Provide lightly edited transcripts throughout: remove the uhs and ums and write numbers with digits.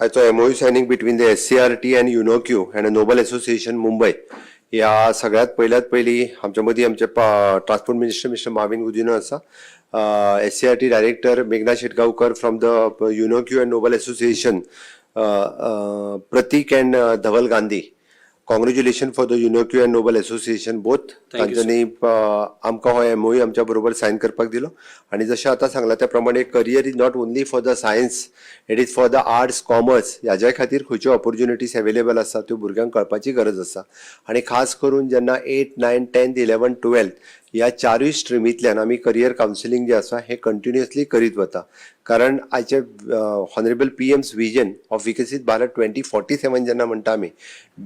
आयचो MOU signing between the SCRT and UNOQ and Noble Association Mumbai या सगळ्यात पयली आमच्या मदीं आमचे transport minister mister Mauvin Godinho आसा, SCRT डायरेक्टर मेघना Shetgaonkar from the UNOQ and Noble Association, Pratik and Dhaval Gandhi. Congratulation for the UNOQ and Noble Association both. तांच्यांनी आमकां हो एमओयू आमच्या बरोबर सायन करपाक दिलो आणि जशें आतां सांगला त्या प्रमाणे career is not only for the science, it is for the arts commerce. ह्याच्या खातीर खंयच्यो ऑपॉर्च्युनिटीज अवेलेबल आसा त्यो भुरग्यांक कळपाची गरज आसा आणि खास करून जेन्ना 8, 9, 10, 11, 12 ह्या चारूय स्ट्रिमींतल्यान आमी करियर कावन्सिलींग जे आसा हे कंटिन्युअसली करीत वता. कारण आयचे हॉनरेबल PM's विजन ऑफ विकसीत भारत 2047 जेन्ना म्हणटा आमी,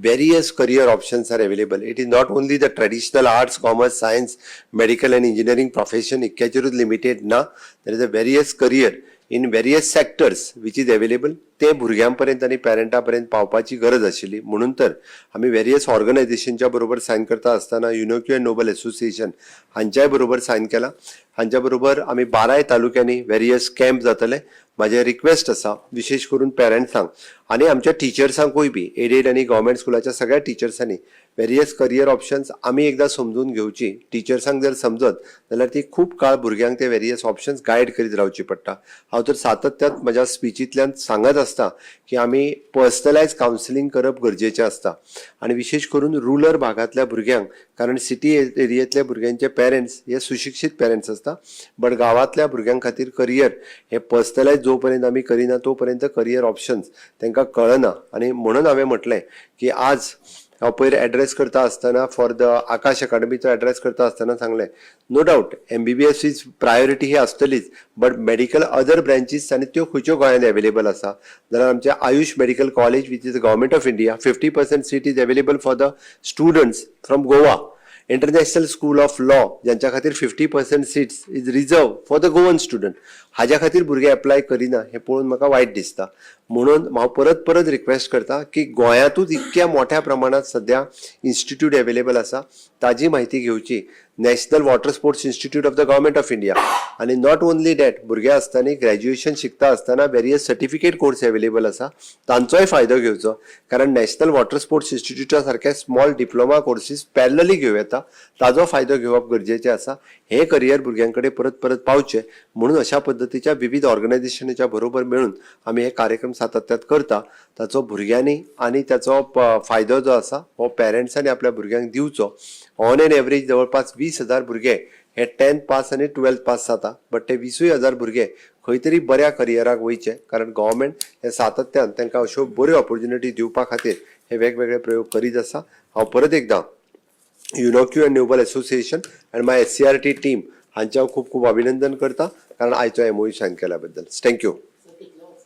various career options are available. It is not only the traditional arts commerce science medical and engineering profession इतक्याचेरूच लिमिटेड ना. There is a various career in various sectors which is available. ते भुरग्यांपर्यंत आणि पेरंटा पर्यंत पावपाची गरज आशिल्ली म्हणून तर आमी वेरियस ऑर्गनायझेशनच्या बरोबर सायन करता आसतना UNOQ and नोबल असोसिएशन हांच्याय बरोबर सायन केला. हांच्या बरोबर आमी 12 तालुक्यांनी वेरियस कॅम्प जातले. माझे रिक्वेस्ट आसा विशेष करून पेरंट्सांक आणि आमच्या टिचर्सांकूय बी, एडेड आणि गव्हर्मेंट स्कुलाच्या सगळ्या टिचर्सांनी वेरियस करियर ऑप्शन्स आमी एकदां समजून घेवची. टिचर्सांक जर समजत जाल्यार ती खूप काळ भुरग्यांक ते वेरियस ऑप्शन्स गायड करीत रावची पडटा. हांव तर सातत्यान म्हज्या स्पिचींतल्यान सांगत आसता की आमी पर्सनलायज कावन्सिलींग करप गरजेचें आसता आणि विशेष करून रुरल भागांतल्या भुरग्यांक, कारण सिटी एरियेंतल्या भुरग्यांचे पेरंट्स हे सुशिक्षीत पेरंट्स आसता, बट गांवांतल्या भुरग्यां खातीर करियर हे पर्सनलायज जो पर्यंत आमी करिना तो पर्यंत करियर ऑप्शन्स तांकां कळना. आणि म्हणून हांवें म्हटलें की आज हांव पयर एड्रेस करता आसतना फॉर द आकाश अकाडमीचो एड्रेस करता आसतना सांगलें, no doubt MBBS is priority ही आसतलीच, बट मेडिकल अदर ब्रांचीस आनी त्यो खंयच्यो गोंयांत अवेलेबल आसा जाल्यार आमचे Ayush medical college which is government of India 50% seat is available for the students from Goa. International school of law ज्यांच्या खातीर 50% seats is reserve for the Goan student, हाज्या खातीर भुरगे अप्लाय करिना हें पळोवन म्हाका वायट दिसता. म्हणून हांव परत परत रिक्वेस्ट करता की गोंयांतूच इतक्या मोठ्या प्रमाणात सध्या इन्स्टिट्यूट अवेलेबल आसा ताजी म्हायती घेवची. National water sports institute of the government of India आणि नॉट ओनली दॅट, भुरगे आसतना ग्रॅज्युएशन शिकता आसतना वेरियस सर्टिफिकेट कोर्स अवेलेबल आसा, तांचोय फायदो घेवचो. कारण नॅशनल वॉटर स्पोर्ट्स इन्स्टिट्यूटा सारखे स्मॉल डिप्लोमा कोर्सीस पॅरलली घेवं येता, ताजो फायदो घेवप गरजेचें आसा. हे करियर भुरग्यांकडे परत परत पावचे म्हणून अशा पद्दतीच्या विविध ऑर्गनायझेशनाच्या बरोबर मेळून आमी हे कार्यक्रम सातत्यात करता. ताचो भुरग्यांनी आणि त्याचो फायदो जो आसा हो पेरंट्सांनी आपल्या भुरग्यांक दिवचो. ऑन एन एवरेज जवळपास 20,000 भुरगे हे 10th पास आणि 12th पास जाता, बट ते 20,000 भुरगे खंय तरी बऱ्या करियराक वयचे. कारण गव्हर्मेंट हे सातत्यान तांकां अश्यो बऱ्यो ऑपॉर्च्युनिटी दिवपा खातीर हे वेगवेगळे प्रयोग करीत आसा. हांव परत एकदां UNOQ and नोबल असोसिएशन आणि माय SCRT टीम हांचे खूप खूप अभिनंदन करता कारण आयचो एमओयू सायन केल्या बद्दल. थँक्यू.